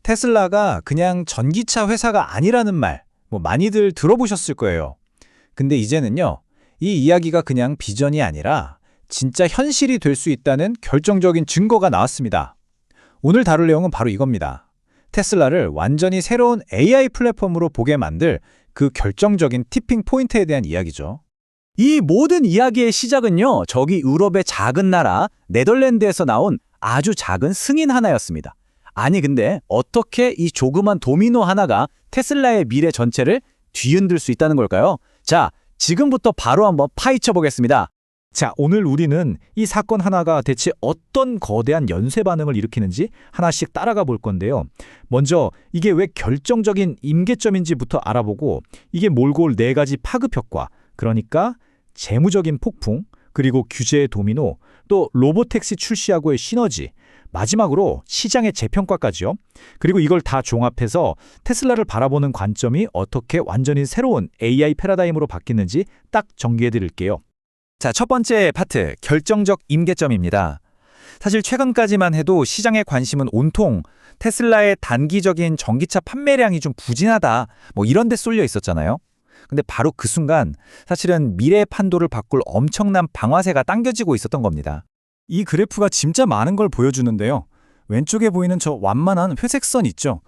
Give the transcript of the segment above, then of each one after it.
테슬라가 그냥 전기차 회사가 아니라는 말, 많이들 들어보셨을 거예요. 근데 이제는요, 이 이야기가 그냥 비전이 아니라 진짜 현실이 될 수 있다는 결정적인 증거가 나왔습니다. 오늘 다룰 내용은 바로 이겁니다. 테슬라를 완전히 새로운 AI 플랫폼으로 보게 만들 그 결정적인 티핑 포인트에 대한 이야기죠. 이 모든 이야기의 시작은요, 저기 유럽의 작은 나라 네덜란드에서 나온 아주 작은 승인 하나였습니다. 아니 근데 어떻게 이 조그만 도미노 하나가 테슬라의 미래 전체를 뒤흔들 수 있다는 걸까요? 자, 지금부터 바로 한번 파헤쳐 보겠습니다. 자, 오늘 우리는 이 사건 하나가 대체 어떤 거대한 연쇄 반응을 일으키는지 하나씩 따라가 볼 건데요. 먼저 이게 왜 결정적인 임계점인지부터 알아보고 이게 몰고 올 4가지 파급 효과, 그러니까 재무적인 폭풍, 그리고 규제의 도미노, 또 로보택시 출시하고의 시너지, 마지막으로 시장의 재평가까지요. 그리고 이걸 다 종합해서 테슬라를 바라보는 관점이 어떻게 완전히 새로운 AI 패러다임으로 바뀌는지 딱 정리해 드릴게요. 자, 첫 번째 파트, 결정적 임계점입니다. 사실 최근까지만 해도 시장의 관심은 온통 테슬라의 단기적인 전기차 판매량이 좀 부진하다, 이런 데 쏠려 있었잖아요. 근데 바로 그 순간 사실은 미래의 판도를 바꿀 엄청난 방아쇠가 당겨지고 있었던 겁니다. 이 그래프가 진짜 많은 걸 보여주는데요. 왼쪽에 보이는 저 완만한 회색 선 있죠?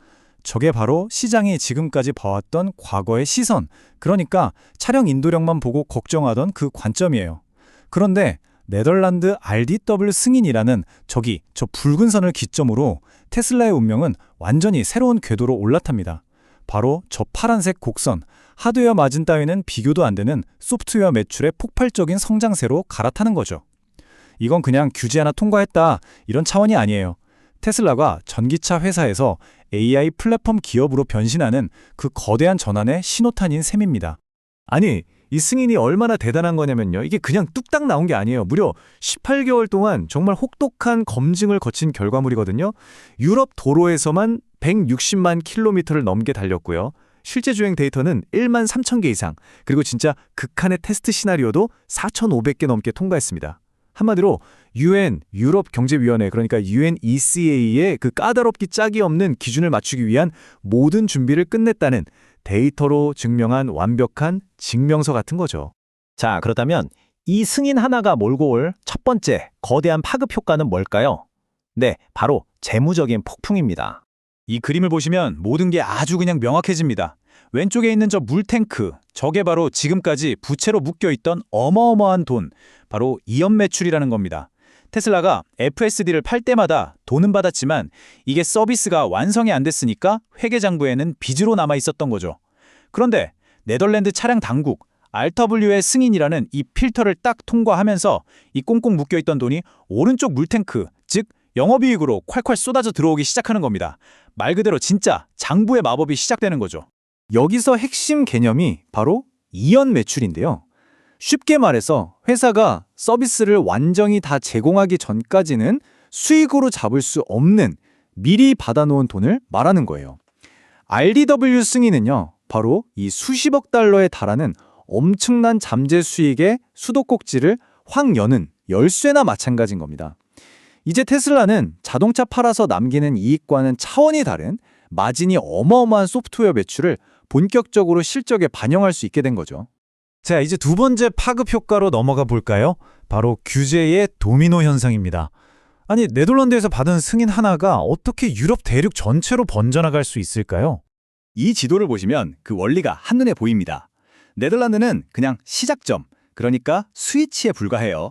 저게 바로 시장이 지금까지 봐왔던 과거의 시선, 그러니까 차량 인도력만 보고 걱정하던 그 관점이에요. 그런데 네덜란드 RDW 승인이라는 저 붉은 선을 기점으로 테슬라의 운명은 완전히 새로운 궤도로 올라탑니다. 바로 저 파란색 곡선, 하드웨어 마진 따위는 비교도 안 되는 소프트웨어 매출의 폭발적인 성장세로 갈아타는 거죠. 이건 그냥 규제 하나 통과했다, 이런 차원이 아니에요. 테슬라가 전기차 회사에서 AI 플랫폼 기업으로 변신하는 그 거대한 전환의 신호탄인 셈입니다. 아니, 이 승인이 얼마나 대단한 거냐면요. 이게 그냥 뚝딱 나온 게 아니에요. 무려 18개월 동안 정말 혹독한 검증을 거친 결과물이거든요. 유럽 도로에서만 160만 킬로미터를 넘게 달렸고요. 실제 주행 데이터는 1만 3천 개 이상, 그리고 진짜 극한의 테스트 시나리오도 4,500개 넘게 통과했습니다. 한마디로 UN, 유럽경제위원회, 그러니까 UNECA의 그 까다롭기 짝이 없는 기준을 맞추기 위한 모든 준비를 끝냈다는 데이터로 증명한 완벽한 증명서 같은 거죠. 자, 그렇다면 이 승인 하나가 몰고 올 첫 번째 거대한 파급 효과는 뭘까요? 네, 바로 재무적인 폭풍입니다. 이 그림을 보시면 모든 게 아주 그냥 명확해집니다. 왼쪽에 있는 저 물탱크, 저게 바로 지금까지 부채로 묶여있던 어마어마한 돈, 바로 이연 매출이라는 겁니다. 테슬라가 FSD를 팔 때마다 돈은 받았지만 이게 서비스가 완성이 안 됐으니까 회계장부에는 빚으로 남아 있었던 거죠. 그런데 네덜란드 차량 당국, RW의 승인이라는 이 필터를 딱 통과하면서 이 꽁꽁 묶여있던 돈이 오른쪽 물탱크, 즉 영업이익으로 콸콸 쏟아져 들어오기 시작하는 겁니다. 말 그대로 진짜 장부의 마법이 시작되는 거죠. 여기서 핵심 개념이 바로 이연 매출인데요. 쉽게 말해서 회사가 서비스를 완전히 다 제공하기 전까지는 수익으로 잡을 수 없는 미리 받아놓은 돈을 말하는 거예요. RDW 승인은요, 바로 이 수십억 달러에 달하는 엄청난 잠재 수익의 수도꼭지를 확 여는 열쇠나 마찬가지인 겁니다. 이제 테슬라는 자동차 팔아서 남기는 이익과는 차원이 다른 마진이 어마어마한 소프트웨어 매출을 본격적으로 실적에 반영할 수 있게 된 거죠. 자, 이제 두 번째 파급 효과로 넘어가 볼까요? 바로 규제의 도미노 현상입니다. 아니, 네덜란드에서 받은 승인 하나가 어떻게 유럽 대륙 전체로 번져나갈 수 있을까요? 이 지도를 보시면 그 원리가 한눈에 보입니다. 네덜란드는 그냥 시작점, 그러니까 스위치에 불과해요.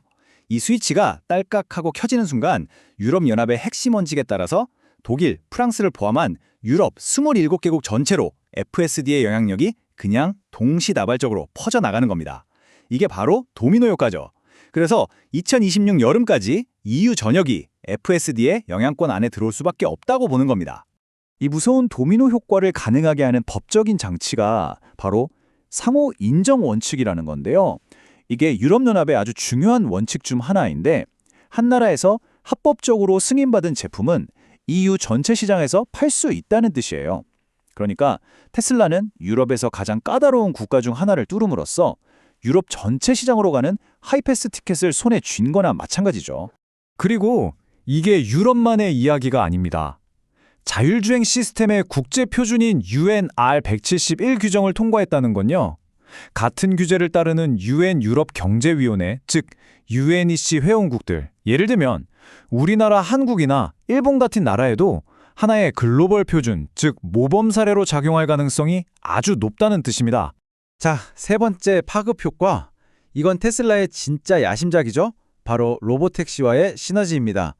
이 스위치가 딸깍하고 켜지는 순간 유럽연합의 핵심 원칙에 따라서 독일, 프랑스를 포함한 유럽 27개국 전체로 FSD의 영향력이 그냥 동시다발적으로 퍼져나가는 겁니다. 이게 바로 도미노 효과죠. 그래서 2026 여름까지 EU 전역이 FSD의 영향권 안에 들어올 수밖에 없다고 보는 겁니다. 이 무서운 도미노 효과를 가능하게 하는 법적인 장치가 바로 상호 인정 원칙이라는 건데요. 이게 유럽연합의 아주 중요한 원칙 중 하나인데, 한 나라에서 합법적으로 승인받은 제품은 EU 전체 시장에서 팔 수 있다는 뜻이에요. 그러니까 테슬라는 유럽에서 가장 까다로운 국가 중 하나를 뚫음으로써 유럽 전체 시장으로 가는 하이패스 티켓을 손에 쥔 거나 마찬가지죠. 그리고 이게 유럽만의 이야기가 아닙니다. 자율주행 시스템의 국제 표준인 UNR 171 규정을 통과했다는 건요. 같은 규제를 따르는 UN 유럽 경제위원회, 즉 UNEC 회원국들, 예를 들면 우리나라 한국이나 일본 같은 나라에도 하나의 글로벌 표준, 즉 모범 사례로 작용할 가능성이 아주 높다는 뜻입니다. 자, 세 번째 파급 효과. 이건 테슬라의 진짜 야심작이죠? 바로 로보택시와의 시너지입니다.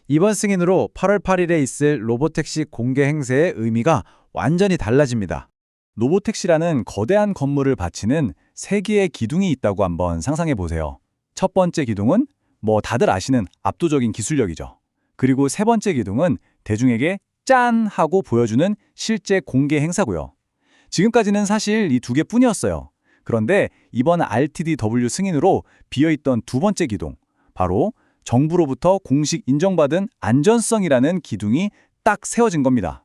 이번 승인으로 8월 8일에 있을 로보택시 공개 행사의 의미가 완전히 달라집니다. 로보택시라는 거대한 건물을 받치는 세 개의 기둥이 있다고 한번 상상해 보세요. 첫 번째 기둥은 다들 아시는 압도적인 기술력이죠. 그리고 세 번째 기둥은 대중에게 짠! 하고 보여주는 실제 공개 행사고요. 지금까지는 사실 이 두 개뿐이었어요. 그런데 이번 RTDW 승인으로 비어있던 두 번째 기둥, 바로 정부로부터 공식 인정받은 안전성이라는 기둥이 딱 세워진 겁니다.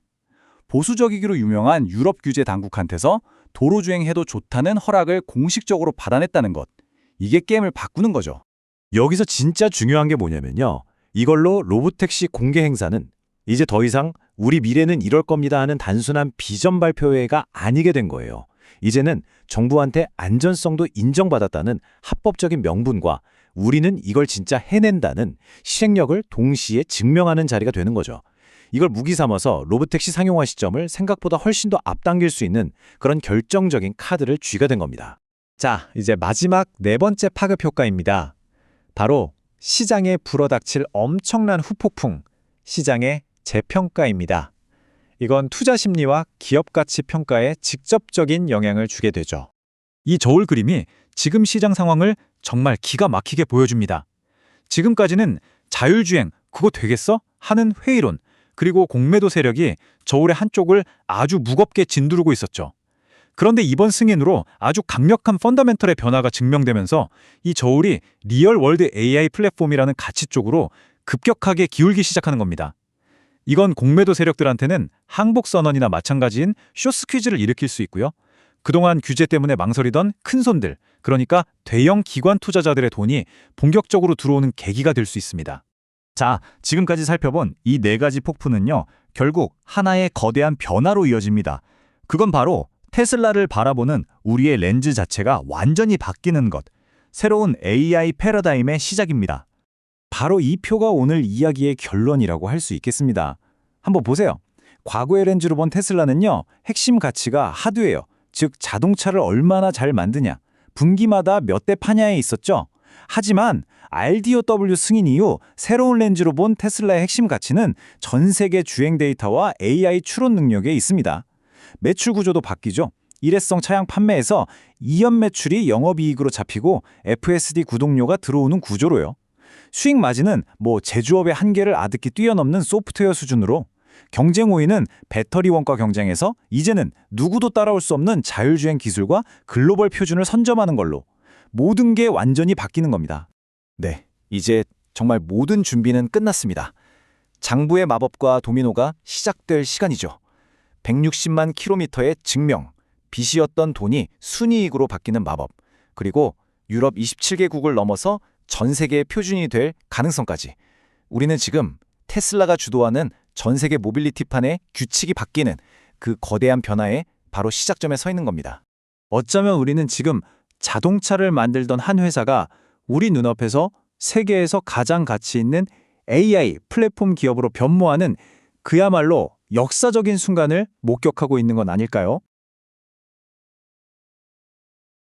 보수적이기로 유명한 유럽 규제 당국한테서 도로주행해도 좋다는 허락을 공식적으로 받아냈다는 것. 이게 게임을 바꾸는 거죠. 여기서 진짜 중요한 게 뭐냐면요. 이걸로 로보택시 공개 행사는 이제 더 이상 우리 미래는 이럴 겁니다 하는 단순한 비전 발표회가 아니게 된 거예요. 이제는 정부한테 안전성도 인정받았다는 합법적인 명분과 우리는 이걸 진짜 해낸다는 실행력을 동시에 증명하는 자리가 되는 거죠. 이걸 무기 삼아서 로보택시 상용화 시점을 생각보다 훨씬 더 앞당길 수 있는 그런 결정적인 카드를 쥐게 된 겁니다. 자, 이제 마지막 네 번째 파급 효과입니다. 바로 시장에 불어닥칠 엄청난 후폭풍, 시장의 재평가입니다. 이건 투자 심리와 기업 가치 평가에 직접적인 영향을 주게 되죠. 이 저울 그림이 지금 시장 상황을 정말 기가 막히게 보여줍니다. 지금까지는 자율주행, 그거 되겠어? 하는 회의론, 그리고 공매도 세력이 저울의 한쪽을 아주 무겁게 짓누르고 있었죠. 그런데 이번 승인으로 아주 강력한 펀더멘털의 변화가 증명되면서 이 저울이 리얼 월드 AI 플랫폼이라는 가치 쪽으로 급격하게 기울기 시작하는 겁니다. 이건 공매도 세력들한테는 항복 선언이나 마찬가지인 쇼스퀴즈를 일으킬 수 있고요. 그동안 규제 때문에 망설이던 큰 손들, 그러니까 대형 기관 투자자들의 돈이 본격적으로 들어오는 계기가 될 수 있습니다. 자, 지금까지 살펴본 이 네 가지 폭풍은요, 결국 하나의 거대한 변화로 이어집니다. 그건 바로 테슬라를 바라보는 우리의 렌즈 자체가 완전히 바뀌는 것, 새로운 AI 패러다임의 시작입니다. 바로 이 표가 오늘 이야기의 결론이라고 할 수 있겠습니다. 한번 보세요. 과거의 렌즈로 본 테슬라는요, 핵심 가치가 하드웨어, 즉 자동차를 얼마나 잘 만드냐, 분기마다 몇 대 파냐에 있었죠. 하지만 RDOW 승인 이후 새로운 렌즈로 본 테슬라의 핵심 가치는 전 세계 주행 데이터와 AI 추론 능력에 있습니다. 매출 구조도 바뀌죠. 일회성 차량 판매에서 이연 매출이 영업이익으로 잡히고 FSD 구독료가 들어오는 구조로요. 수익 마진은 제조업의 한계를 아득히 뛰어넘는 소프트웨어 수준으로, 경쟁 5위는 배터리 원가 경쟁에서 이제는 누구도 따라올 수 없는 자율주행 기술과 글로벌 표준을 선점하는 걸로 모든 게 완전히 바뀌는 겁니다. 네, 이제 정말 모든 준비는 끝났습니다. 장부의 마법과 도미노가 시작될 시간이죠. 160만 킬로미터의 증명, 빚이었던 돈이 순이익으로 바뀌는 마법, 그리고 유럽 27개국을 넘어서 전 세계의 표준이 될 가능성까지. 우리는 지금 테슬라가 주도하는 전 세계 모빌리티판의 규칙이 바뀌는 그 거대한 변화의 바로 시작점에 서 있는 겁니다. 어쩌면 우리는 지금 자동차를 만들던 한 회사가 우리 눈앞에서 세계에서 가장 가치 있는 AI 플랫폼 기업으로 변모하는 그야말로 역사적인 순간을 목격하고 있는 건 아닐까요?